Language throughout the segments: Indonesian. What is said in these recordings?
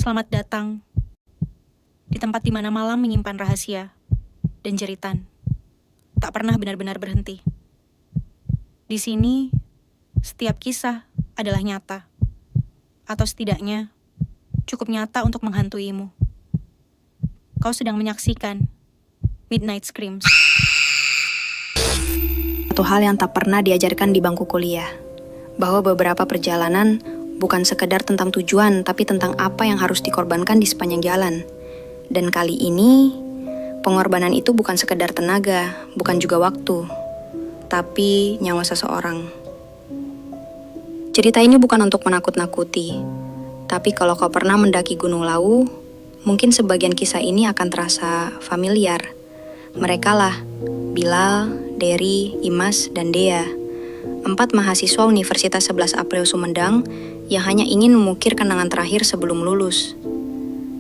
Selamat datang di tempat di mana malam menyimpan rahasia dan jeritan tak pernah benar-benar berhenti. Di sini, setiap kisah adalah nyata, atau setidaknya cukup nyata untuk menghantuimu. Kau sedang menyaksikan Midnight Screams. Satu hal yang tak pernah diajarkan di bangku kuliah, bahwa beberapa perjalanan bukan sekedar tentang tujuan, tapi tentang apa yang harus dikorbankan di sepanjang jalan. Dan kali ini, pengorbanan itu bukan sekedar tenaga, bukan juga waktu, tapi nyawa seseorang. Cerita ini bukan untuk menakut-nakuti, tapi kalau kau pernah mendaki Gunung Lawu, mungkin sebagian kisah ini akan terasa familiar. Mereka lah, Bilal, Dery, Imas, dan Dea. 4 mahasiswa Universitas 11 April Sumedang yang hanya ingin mengukir kenangan terakhir sebelum lulus.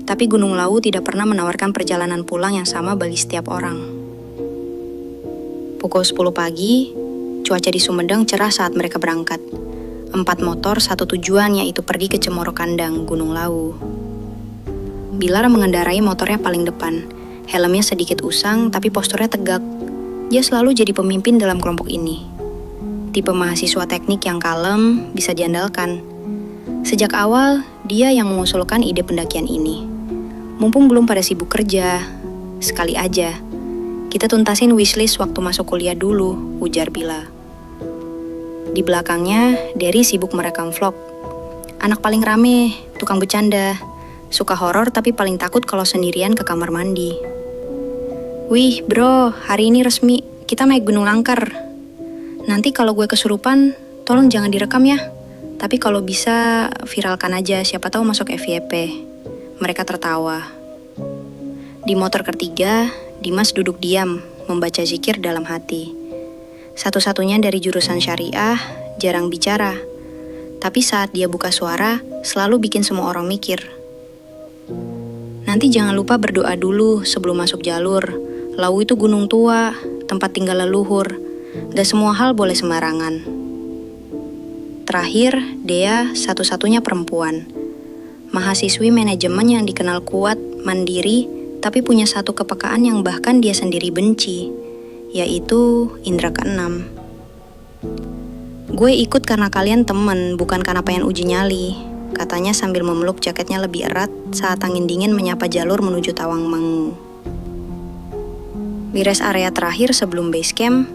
Tapi Gunung Lawu tidak pernah menawarkan perjalanan pulang yang sama bagi setiap orang. Pukul 10 pagi, cuaca di Sumedang cerah saat mereka berangkat. 4 motor, satu tujuan, yaitu pergi ke Cemoro Kandang, Gunung Lawu. Bilar mengendarai motornya paling depan. Helmnya sedikit usang, tapi posturnya tegak. Dia selalu jadi pemimpin dalam kelompok ini. Tipe mahasiswa teknik yang kalem, bisa diandalkan. Sejak awal, dia yang mengusulkan ide pendakian ini. Mumpung belum pada sibuk kerja, sekali aja, kita tuntasin wishlist waktu masuk kuliah dulu, ujar Bila. Di belakangnya, Dery sibuk merekam vlog. Anak paling rame, tukang bercanda, suka horor tapi paling takut kalau sendirian ke kamar mandi. Wih bro, hari ini resmi, kita naik Gunung Langkar. Nanti kalau gue kesurupan, tolong jangan direkam ya. Tapi kalau bisa, viralkan aja, siapa tahu masuk FYP. Mereka tertawa. Di motor ketiga, Dimas duduk diam, membaca zikir dalam hati. Satu-satunya dari jurusan syariah, jarang bicara. Tapi saat dia buka suara, selalu bikin semua orang mikir. Nanti jangan lupa berdoa dulu sebelum masuk jalur. Lawu itu gunung tua, tempat tinggal leluhur. Gak semua hal boleh sembarangan. Terakhir, Dea satu-satunya perempuan. Mahasiswi manajemen yang dikenal kuat, mandiri, tapi punya satu kepekaan yang bahkan dia sendiri benci, yaitu indera keenam. Gue ikut karena kalian temen, bukan karena pengen uji nyali, katanya sambil memeluk jaketnya lebih erat saat angin dingin menyapa jalur menuju Tawangmangu. Di rest area terakhir sebelum base camp,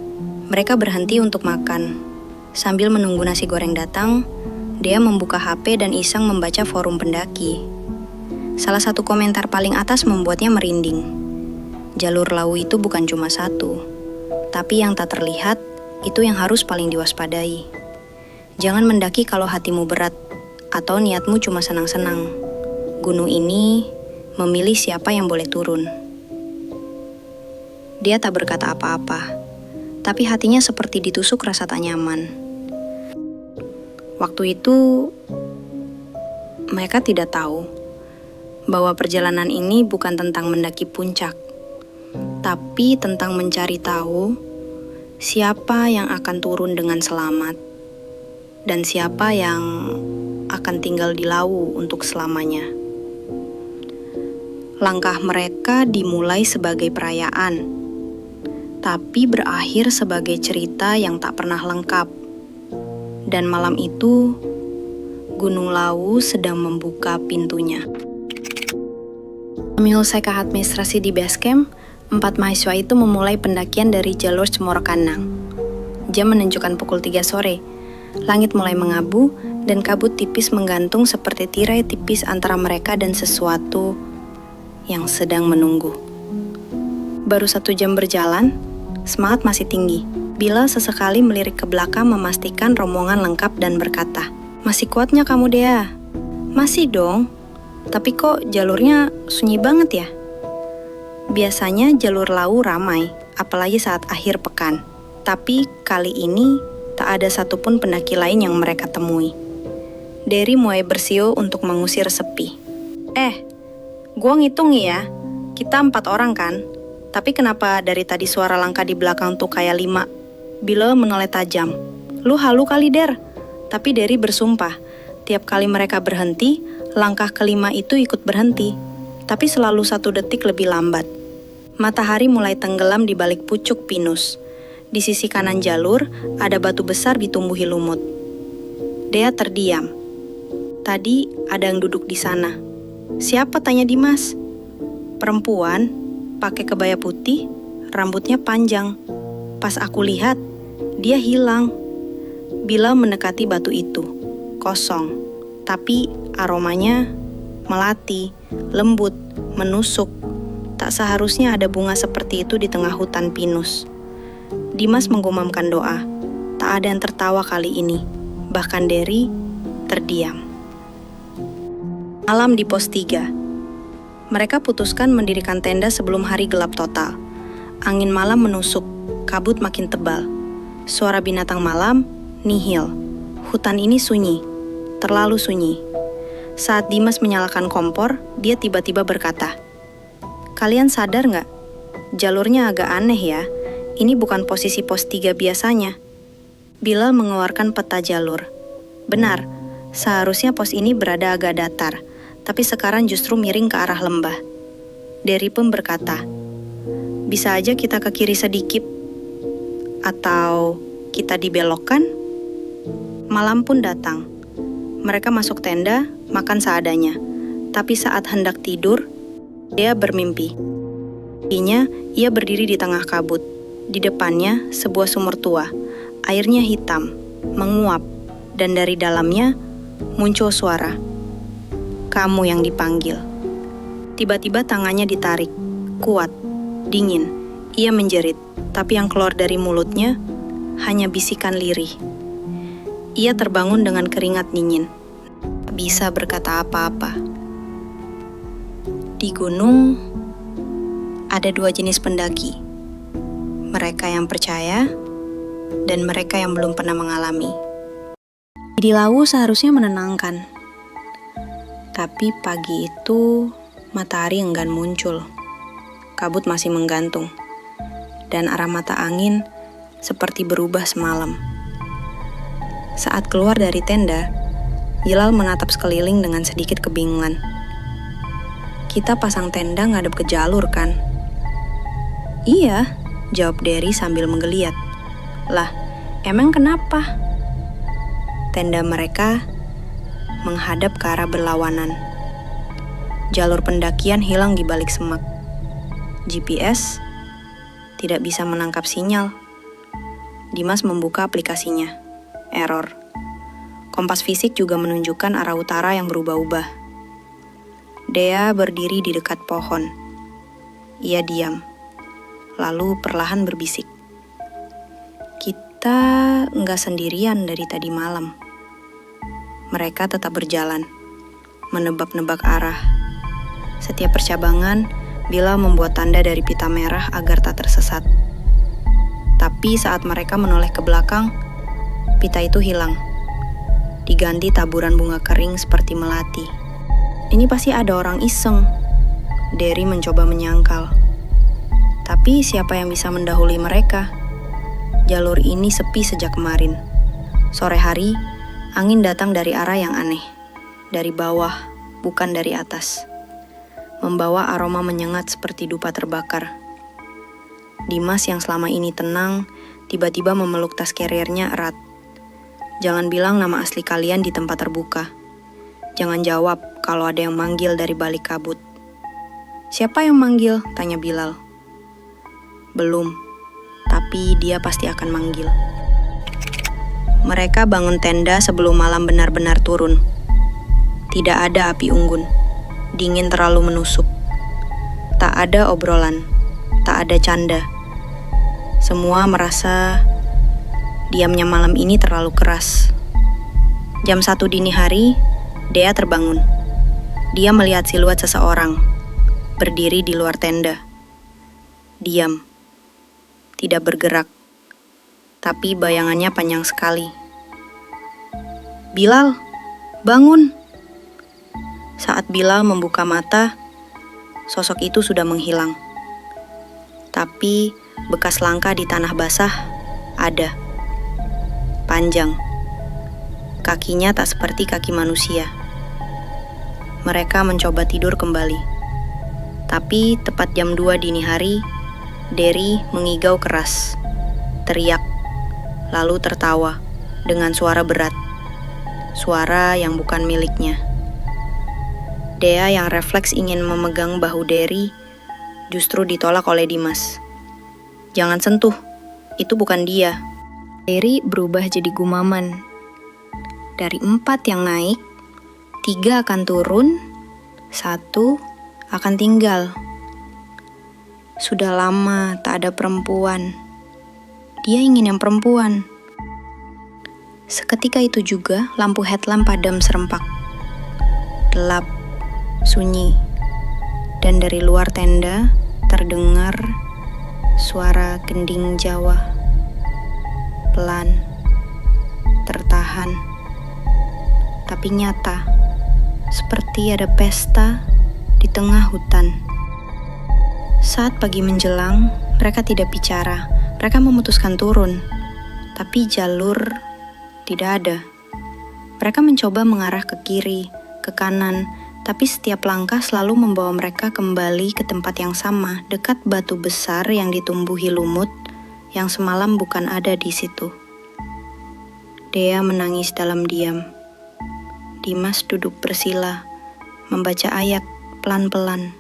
mereka berhenti untuk makan. Sambil menunggu nasi goreng datang, dia membuka HP dan iseng membaca forum pendaki. Salah satu komentar paling atas membuatnya merinding. Jalur Lawu itu bukan cuma satu, tapi yang tak terlihat, itu yang harus paling diwaspadai. Jangan mendaki kalau hatimu berat, atau niatmu cuma senang-senang. Gunung ini memilih siapa yang boleh turun. Dia tak berkata apa-apa, tapi hatinya seperti ditusuk rasa tak nyaman. Waktu itu, mereka tidak tahu bahwa perjalanan ini bukan tentang mendaki puncak, tapi tentang mencari tahu siapa yang akan turun dengan selamat dan siapa yang akan tinggal di Lawu untuk selamanya. Langkah mereka dimulai sebagai perayaan, tapi berakhir sebagai cerita yang tak pernah lengkap. Dan malam itu, Gunung Lawu sedang membuka pintunya. Menyelesaikan administrasi di base camp, 4 mahasiswa itu memulai pendakian dari jalur Cemoro Kandang. Jam menunjukkan pukul 3 sore. Langit mulai mengabu dan kabut tipis menggantung seperti tirai tipis antara mereka dan sesuatu yang sedang menunggu. Baru 1 jam berjalan, semangat masih tinggi. Bila sesekali melirik ke belakang memastikan rombongan lengkap dan berkata, "Masih kuatnya kamu, Dea?" "Masih dong, tapi kok jalurnya sunyi banget ya?" Biasanya jalur Lawu ramai, apalagi saat akhir pekan. Tapi kali ini tak ada satupun pendaki lain yang mereka temui. Dery mulai bersiul untuk mengusir sepi. Gua ngitung ya, kita 4 orang kan? Tapi kenapa dari tadi suara langkah di belakang tuh kayak 5? Bila menoleh tajam. "Lu halu kali, Der." Tapi Dery bersumpah, tiap kali mereka berhenti, Langkah kelima itu ikut berhenti, tapi selalu 1 detik lebih lambat. Matahari mulai tenggelam di balik pucuk pinus. Di sisi kanan jalur, ada batu besar ditumbuhi lumut. Dea terdiam. Tadi ada yang duduk di sana. Siapa, tanya Dimas. Perempuan, pakai kebaya putih, rambutnya panjang. Pas aku lihat, dia hilang. Bilal mendekati batu itu. Kosong, tapi aromanya melati, lembut, menusuk. Tak seharusnya ada bunga seperti itu di tengah hutan pinus. Dimas menggumamkan doa. Tak ada yang tertawa kali ini. Bahkan Derry terdiam. Malam di pos 3. Mereka putuskan mendirikan tenda sebelum hari gelap total. Angin malam menusuk, kabut makin tebal. Suara binatang malam nihil. Hutan ini sunyi, terlalu sunyi. Saat Dimas menyalakan kompor, dia tiba-tiba berkata, "Kalian sadar nggak? Jalurnya agak aneh ya. Ini bukan posisi pos 3 biasanya." Bilal mengeluarkan peta jalur. Benar, seharusnya pos ini berada agak datar, tapi sekarang justru miring ke arah lembah. Derry pun berkata, "Bisa aja kita ke kiri sedikit, atau kita dibelokkan." Malam pun datang. Mereka masuk tenda, makan seadanya. Tapi saat hendak tidur, dia bermimpi. Mimpinya, ia berdiri di tengah kabut. Di depannya, sebuah sumur tua. Airnya hitam, menguap, dan dari dalamnya muncul suara. "Kamu yang dipanggil." Tiba-tiba tangannya ditarik, kuat, dingin. Ia menjerit, tapi yang keluar dari mulutnya hanya bisikan lirih. Ia terbangun dengan keringat dingin. Tak bisa berkata apa-apa. Di gunung, ada 2 jenis pendaki. Mereka yang percaya, dan mereka yang belum pernah mengalami. Di Lawu seharusnya menenangkan. Tapi pagi itu, matahari enggan muncul. Kabut masih menggantung. Dan arah mata angin seperti berubah semalam. Saat keluar dari tenda, Bilal menatap sekeliling dengan sedikit kebingungan. "Kita pasang tenda ngadep ke jalur kan?" "Iya," jawab Derry sambil menggeliat. "Lah, emang kenapa?" Tenda mereka menghadap ke arah berlawanan. Jalur pendakian hilang di balik semak. GPS tidak bisa menangkap sinyal. Dimas membuka aplikasinya. Error. Kompas fisik juga menunjukkan arah utara yang berubah-ubah. Dea berdiri di dekat pohon. Ia diam. Lalu perlahan berbisik. "Kita nggak sendirian dari tadi malam." Mereka tetap berjalan, menebak-nebak arah. Setiap percabangan, Bilal membuat tanda dari pita merah agar tak tersesat. Tapi saat mereka menoleh ke belakang, pita itu hilang. Diganti taburan bunga kering seperti melati. Ini pasti ada orang iseng. Derry mencoba menyangkal. Tapi siapa yang bisa mendahului mereka? Jalur ini sepi sejak kemarin. Sore hari, angin datang dari arah yang aneh. Dari bawah, bukan dari atas. Membawa aroma menyengat seperti dupa terbakar. Dimas yang selama ini tenang, tiba-tiba memeluk tas carrier-nya erat. "Jangan bilang nama asli kalian di tempat terbuka. Jangan jawab kalau ada yang manggil dari balik kabut." "Siapa yang manggil?" tanya Bilal. "Belum, tapi dia pasti akan manggil." Mereka bangun tenda sebelum malam benar-benar turun. Tidak ada api unggun. Dingin terlalu menusuk. Tak ada obrolan. Tak ada canda. Semua merasa diamnya malam ini terlalu keras. Jam 1 dini hari, Dea terbangun. Dia melihat siluet seseorang berdiri di luar tenda. Diam. Tidak bergerak. Tapi bayangannya panjang sekali. "Bilal, bangun!" Saat Bilal membuka mata, sosok itu sudah menghilang. Tapi bekas langkah di tanah basah ada. Panjang. Kakinya tak seperti kaki manusia. mereka mencoba tidur kembali. Tapi tepat jam 2 dini hari, Derry mengigau keras, teriak, lalu tertawa dengan suara berat. Suara yang bukan miliknya. Dea yang refleks ingin memegang bahu Derry justru ditolak oleh Dimas. Jangan sentuh, itu bukan dia. Derry berubah jadi gumaman. Dari 4 yang naik, 3 akan turun, 1 akan tinggal. Sudah lama tak ada perempuan. Dia ingin yang perempuan. Seketika itu juga lampu headlamp padam serempak. Gelap, sunyi, dan dari luar tenda terdengar suara gending Jawa. Pelan, tertahan, tapi nyata, seperti ada pesta di tengah hutan. Saat pagi menjelang, mereka tidak bicara. Mereka memutuskan turun, tapi jalur tidak ada. Mereka mencoba mengarah ke kiri, ke kanan, tapi setiap langkah selalu membawa mereka kembali ke tempat yang sama, dekat batu besar yang ditumbuhi lumut, yang semalam bukan ada di situ. Dea menangis dalam diam. Dimas duduk bersila, membaca ayat pelan-pelan.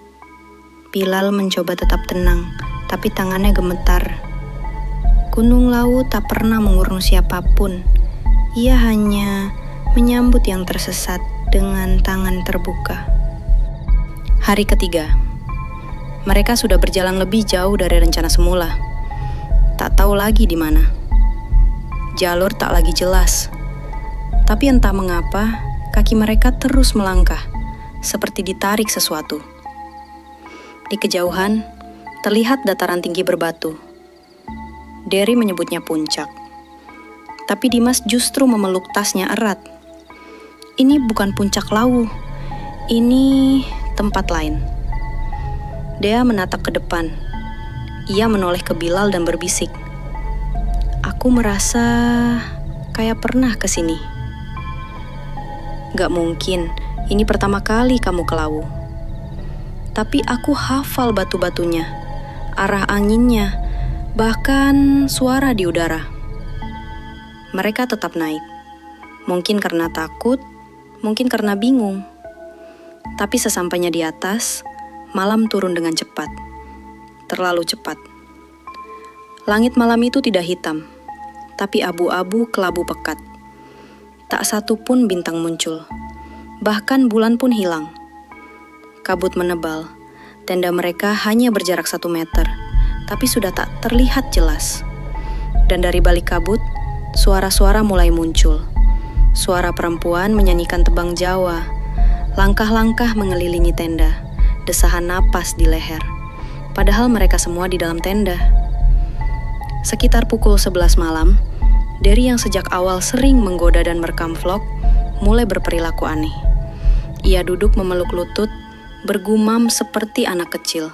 Bilal mencoba tetap tenang, tapi tangannya gemetar. Gunung Lawu tak pernah mengurung siapapun. Ia hanya menyambut yang tersesat dengan tangan terbuka. Hari ketiga. Mereka sudah berjalan lebih jauh dari rencana semula. Tak tahu lagi di mana. Jalur tak lagi jelas. Tapi entah mengapa, kaki mereka terus melangkah, seperti ditarik sesuatu. Di kejauhan, terlihat dataran tinggi berbatu. Derry menyebutnya puncak. Tapi Dimas justru memeluk tasnya erat. Ini bukan puncak Lawu. Ini tempat lain. Dea menatap ke depan. Ia menoleh ke Bilal dan berbisik. Aku merasa kayak pernah ke sini. Gak mungkin, ini pertama kali kamu ke Lawu. Tapi aku hafal batu-batunya, arah anginnya, bahkan suara di udara. Mereka tetap naik. Mungkin karena takut, mungkin karena bingung. Tapi sesampainya di atas, malam turun dengan cepat. Terlalu cepat. Langit malam itu tidak hitam, tapi abu-abu kelabu pekat. Tak satu pun bintang muncul. Bahkan bulan pun hilang. Kabut menebal. Tenda mereka hanya berjarak 1 meter, tapi sudah tak terlihat jelas. Dan dari balik kabut, suara-suara mulai muncul. Suara perempuan menyanyikan tebang Jawa. Langkah-langkah mengelilingi tenda. Desahan napas di leher. Padahal mereka semua di dalam tenda. Sekitar pukul 11 malam, Derry yang sejak awal sering menggoda dan merekam vlog, mulai berperilaku aneh. Ia duduk memeluk lutut, bergumam seperti anak kecil.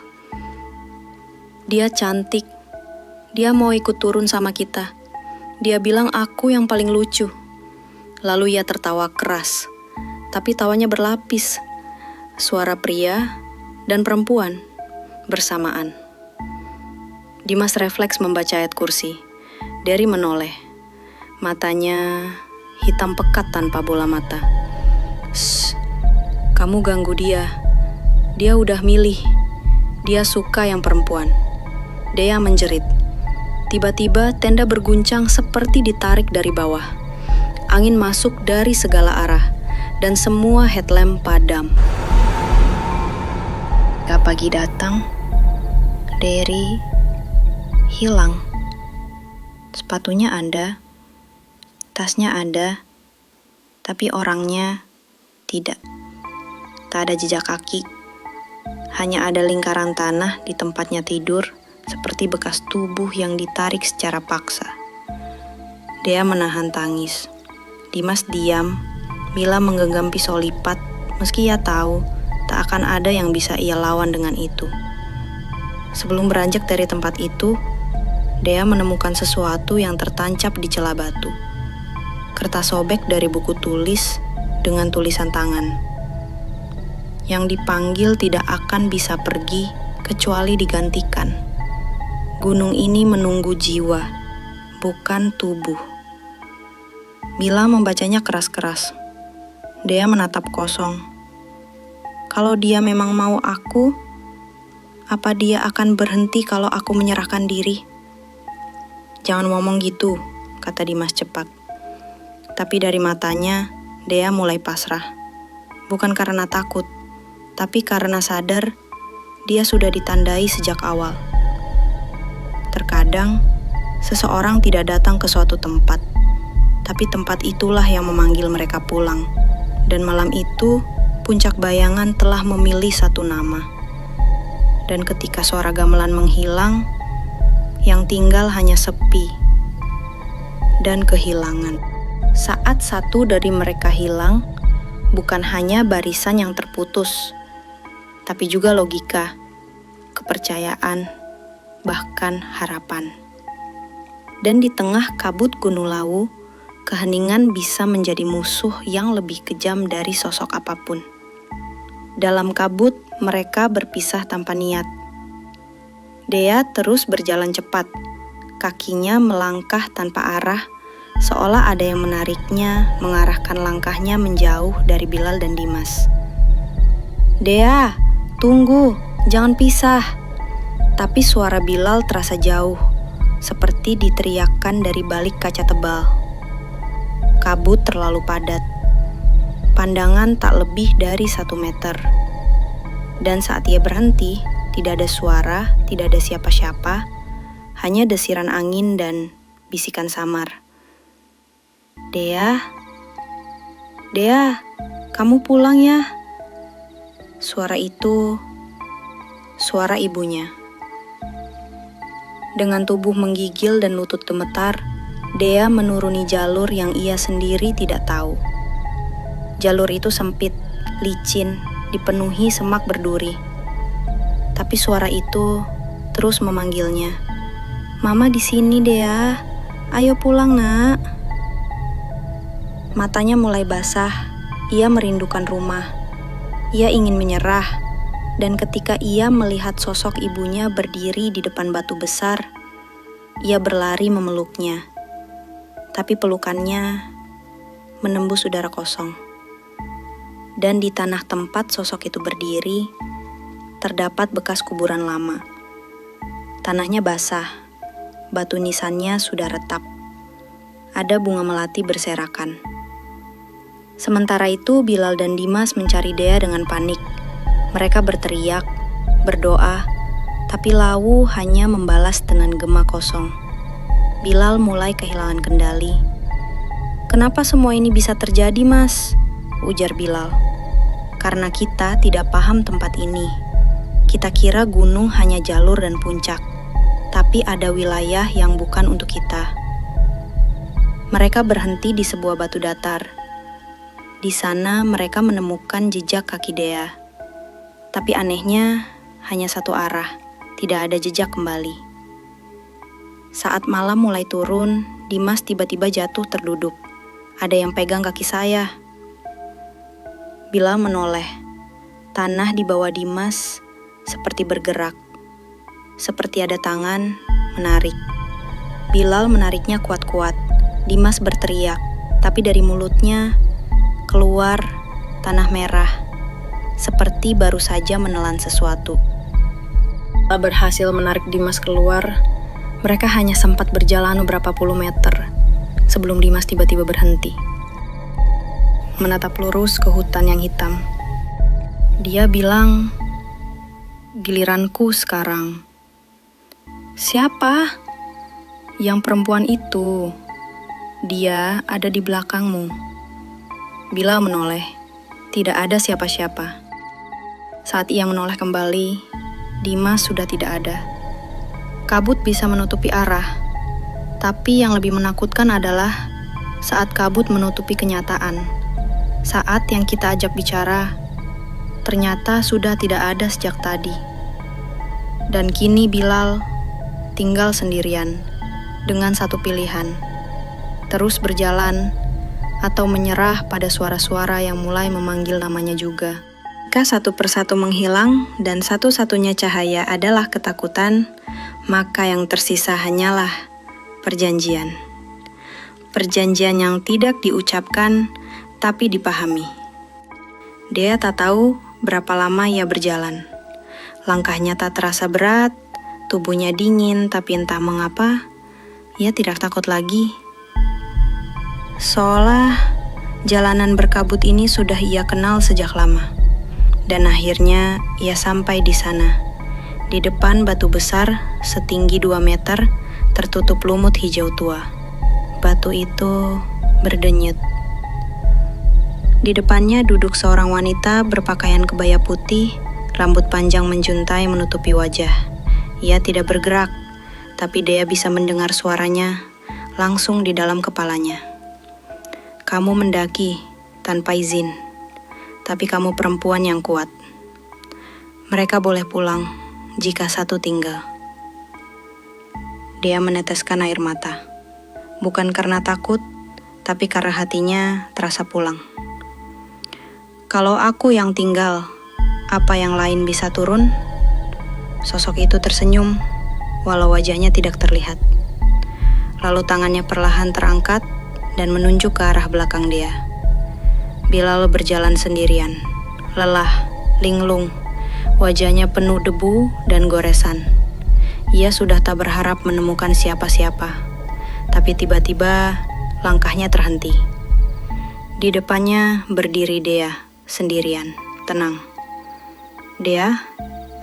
Dia cantik. Dia mau ikut turun sama kita. Dia bilang aku yang paling lucu. Lalu ia tertawa keras, tapi tawanya berlapis. Suara pria dan perempuan bersamaan. Dimas refleks membaca ayat kursi. Derry menoleh. Matanya hitam pekat tanpa bola mata. Shh, kamu ganggu dia. Dia udah milih. Dia suka yang perempuan. Dea menjerit. Tiba-tiba tenda berguncang seperti ditarik dari bawah. Angin masuk dari segala arah, dan semua headlamp padam. Gak pagi datang, Derry hilang. Sepatunya ada, tasnya ada, tapi orangnya tidak. Tak ada jejak kaki, hanya ada lingkaran tanah di tempatnya tidur, seperti bekas tubuh yang ditarik secara paksa. Dea menahan tangis. Dimas diam, Mila menggenggam pisau lipat, meski ia tahu tak akan ada yang bisa ia lawan dengan itu. Sebelum beranjak dari tempat itu, Dea menemukan sesuatu yang tertancap di celah batu. Kertas sobek dari buku tulis dengan tulisan tangan. Yang dipanggil tidak akan bisa pergi kecuali digantikan. Gunung ini menunggu jiwa, bukan tubuh. Bila membacanya keras-keras, Dea menatap kosong. Kalau dia memang mau aku, apa dia akan berhenti kalau aku menyerahkan diri? Jangan ngomong gitu, kata Dimas cepat. Tapi dari matanya, Dea mulai pasrah. Bukan karena takut, tapi karena sadar dia sudah ditandai sejak awal. Terkadang, seseorang tidak datang ke suatu tempat, tapi tempat itulah yang memanggil mereka pulang. Dan malam itu, puncak bayangan telah memilih satu nama. Dan ketika suara gamelan menghilang, yang tinggal hanya sepi dan kehilangan. Saat satu dari mereka hilang, bukan hanya barisan yang terputus, tapi juga logika, kepercayaan, bahkan harapan. Dan di tengah kabut Gunung Lawu, keheningan bisa menjadi musuh yang lebih kejam dari sosok apapun. Dalam kabut, mereka berpisah tanpa niat. Dea terus berjalan cepat, kakinya melangkah tanpa arah, seolah ada yang menariknya, mengarahkan langkahnya menjauh dari Bilal dan Dimas. "Dea, tunggu, jangan pisah." Tapi suara Bilal terasa jauh, seperti diteriakkan dari balik kaca tebal. Kabut terlalu padat. Pandangan tak lebih dari 1 meter. Dan saat ia berhenti, tidak ada suara, tidak ada siapa-siapa, hanya desiran angin dan bisikan samar. "Dea, Dea, kamu pulang ya?" Suara itu, suara ibunya. Dengan tubuh menggigil dan lutut gemetar, Dea menuruni jalur yang ia sendiri tidak tahu. Jalur itu sempit, licin, dipenuhi semak berduri. Tapi suara itu terus memanggilnya. "Mama di sini, Dea. Ayo pulang, Nak." Matanya mulai basah. Ia merindukan rumah. Ia ingin menyerah. Dan ketika ia melihat sosok ibunya berdiri di depan batu besar, ia berlari memeluknya. Tapi pelukannya menembus udara kosong. Dan di tanah tempat sosok itu berdiri, terdapat bekas kuburan lama. Tanahnya basah, batu nisannya sudah retak. Ada bunga melati berserakan. Sementara itu, Bilal dan Dimas mencari Dea dengan panik. Mereka berteriak, berdoa, tapi Lawu hanya membalas dengan gema kosong. Bilal mulai kehilangan kendali. "Kenapa semua ini bisa terjadi, Mas?" ujar Bilal. "Karena kita tidak paham tempat ini. Kita kira gunung hanya jalur dan puncak, tapi ada wilayah yang bukan untuk kita." Mereka berhenti di sebuah batu datar. Di sana mereka menemukan jejak kaki Dea. Tapi anehnya, hanya satu arah, tidak ada jejak kembali. Saat malam mulai turun, Dimas tiba-tiba jatuh terduduk. "Ada yang pegang kaki saya." Bilal menoleh. Tanah di bawah Dimas seperti bergerak. Seperti ada tangan menarik. Bilal menariknya kuat-kuat. Dimas berteriak, tapi dari mulutnya keluar tanah merah, seperti baru saja menelan sesuatu. Setelah berhasil menarik Dimas keluar, mereka hanya sempat berjalan beberapa puluh meter sebelum Dimas tiba-tiba berhenti. Menatap lurus ke hutan yang hitam. Dia bilang, "Giliranku sekarang." "Siapa?" "Yang perempuan itu. Dia ada di belakangmu." Bilal menoleh. Tidak ada siapa-siapa. Saat ia menoleh kembali, Dimas sudah tidak ada. Kabut bisa menutupi arah, tapi yang lebih menakutkan adalah saat kabut menutupi kenyataan. Saat yang kita ajak bicara, ternyata sudah tidak ada sejak tadi. Dan kini Bilal tinggal sendirian, dengan satu pilihan, terus berjalan atau menyerah pada suara-suara yang mulai memanggil namanya juga. Ketika satu persatu menghilang dan satu-satunya cahaya adalah ketakutan, maka yang tersisa hanyalah perjanjian. Perjanjian yang tidak diucapkan, tapi dipahami. Dea tak tahu berapa lama ia berjalan. Langkahnya tak terasa berat, tubuhnya dingin, tapi entah mengapa, ia tidak takut lagi. Seolah jalanan berkabut ini sudah ia kenal sejak lama. Dan akhirnya ia sampai di sana. Di depan batu besar setinggi 2 meter tertutup lumut hijau tua. Batu itu berdenyut. Di depannya duduk seorang wanita berpakaian kebaya putih, rambut panjang menjuntai menutupi wajah. Ia tidak bergerak, tapi Dea bisa mendengar suaranya langsung di dalam kepalanya. Kamu mendaki tanpa izin, tapi kamu perempuan yang kuat. Mereka boleh pulang jika satu tinggal. Dia meneteskan air mata. Bukan karena takut, tapi karena hatinya terasa pulang. Kalau aku yang tinggal, apa yang lain bisa turun? Sosok itu tersenyum, walau wajahnya tidak terlihat. Lalu tangannya perlahan terangkat dan menunjuk ke arah belakang dia. Bilal berjalan sendirian, lelah, linglung, wajahnya penuh debu dan goresan. Ia sudah tak berharap menemukan siapa-siapa, tapi tiba-tiba langkahnya terhenti. Di depannya berdiri Dea, sendirian, tenang. Dea,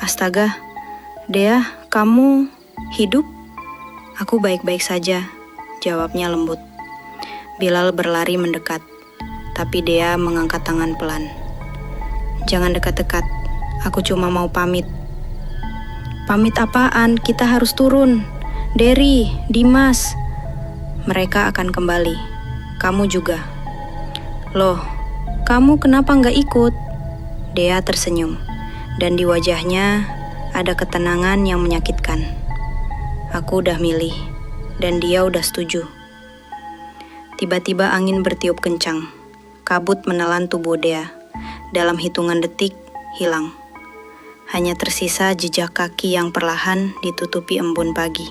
astaga, Dea, kamu hidup? Aku baik-baik saja, jawabnya lembut. Bilal berlari mendekat. Tapi Dea mengangkat tangan pelan. Jangan dekat-dekat, aku cuma mau pamit. Pamit apaan? Kita harus turun. Derry, Dimas. Mereka akan kembali. Kamu juga. Loh, kamu kenapa nggak ikut? Dea tersenyum, dan di wajahnya ada ketenangan yang menyakitkan. Aku udah milih, dan dia udah setuju. Tiba-tiba angin bertiup kencang. Kabut menelan tubuh Dea. Dalam hitungan detik, hilang. Hanya tersisa jejak kaki yang perlahan ditutupi embun pagi.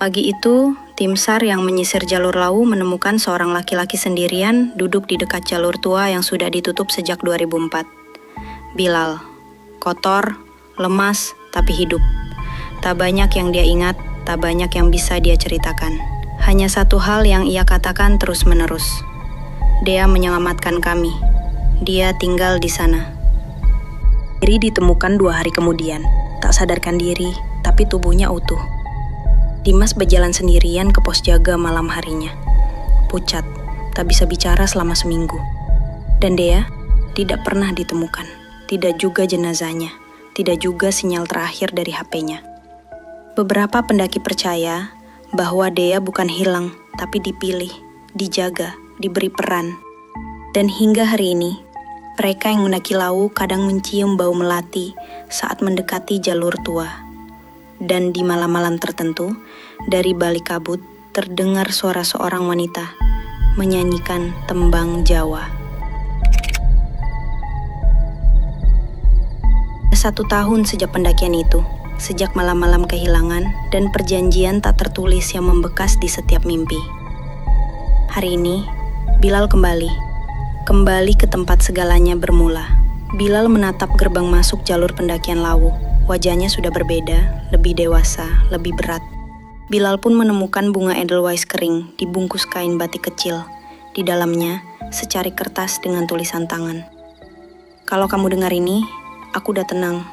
Pagi itu, tim SAR yang menyisir jalur Lawu menemukan seorang laki-laki sendirian duduk di dekat jalur tua yang sudah ditutup sejak 2004. Bilal. Kotor, lemas, tapi hidup. Tak banyak yang dia ingat, tak banyak yang bisa dia ceritakan. Hanya satu hal yang ia katakan terus-menerus. Dea menyelamatkan kami. Dia tinggal di sana. Derry ditemukan 2 hari kemudian. Tak sadarkan diri, tapi tubuhnya utuh. Dimas berjalan sendirian ke pos jaga malam harinya. Pucat, tak bisa bicara selama seminggu. Dan Dea tidak pernah ditemukan. Tidak juga jenazahnya. Tidak juga sinyal terakhir dari HP-nya. Beberapa pendaki percaya bahwa Dea bukan hilang, tapi dipilih, dijaga, diberi peran. Dan hingga hari ini, mereka yang mendaki Lawu kadang mencium bau melati saat mendekati jalur tua. Dan di malam-malam tertentu, dari balik kabut terdengar suara seorang wanita menyanyikan tembang Jawa. 1 tahun sejak pendakian itu, sejak malam-malam kehilangan dan perjanjian tak tertulis yang membekas di setiap mimpi. Hari ini, Bilal kembali ke tempat segalanya bermula. Bilal menatap gerbang masuk jalur pendakian Lawu. Wajahnya sudah berbeda, lebih dewasa, lebih berat. Bilal pun menemukan bunga edelweiss kering dibungkus kain batik kecil. Di dalamnya, secari kertas dengan tulisan tangan. Kalau kamu dengar ini, aku udah tenang.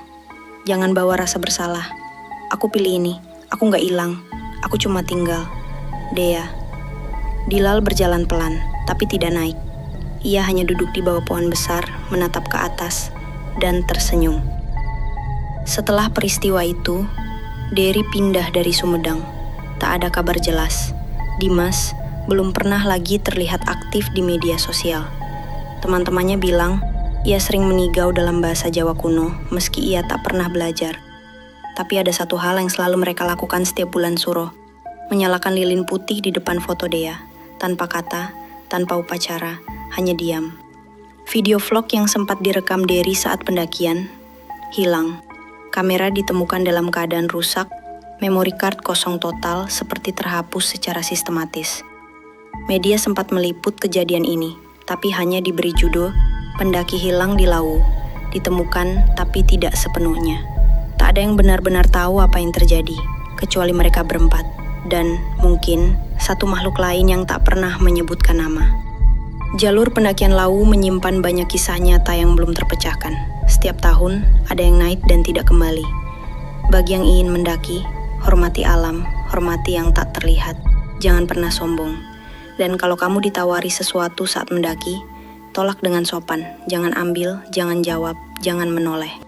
Jangan bawa rasa bersalah. Aku pilih ini, aku gak hilang. Aku cuma tinggal. Dea. Bilal berjalan pelan, tapi tidak naik. Ia hanya duduk di bawah pohon besar, menatap ke atas, dan tersenyum. Setelah peristiwa itu, Derry pindah dari Sumedang. Tak ada kabar jelas. Dimas belum pernah lagi terlihat aktif di media sosial. Teman-temannya bilang, ia sering menigau dalam bahasa Jawa kuno, meski ia tak pernah belajar. Tapi ada satu hal yang selalu mereka lakukan setiap bulan Suro, menyalakan lilin putih di depan foto Dea. Tanpa kata, tanpa upacara, hanya diam. Video vlog yang sempat direkam Derry saat pendakian hilang. Kamera ditemukan dalam keadaan rusak, memory card kosong total seperti terhapus secara sistematis. Media sempat meliput kejadian ini, tapi hanya diberi judul "Pendaki hilang di Lawu, ditemukan tapi tidak sepenuhnya". Tak ada yang benar-benar tahu apa yang terjadi, kecuali mereka berempat, dan mungkin satu makhluk lain yang tak pernah menyebutkan nama. Jalur pendakian Lawu menyimpan banyak kisah nyata yang belum terpecahkan. Setiap tahun, ada yang naik dan tidak kembali. Bagi yang ingin mendaki, hormati alam, hormati yang tak terlihat. Jangan pernah sombong. Dan kalau kamu ditawari sesuatu saat mendaki, tolak dengan sopan. Jangan ambil, jangan jawab, jangan menoleh.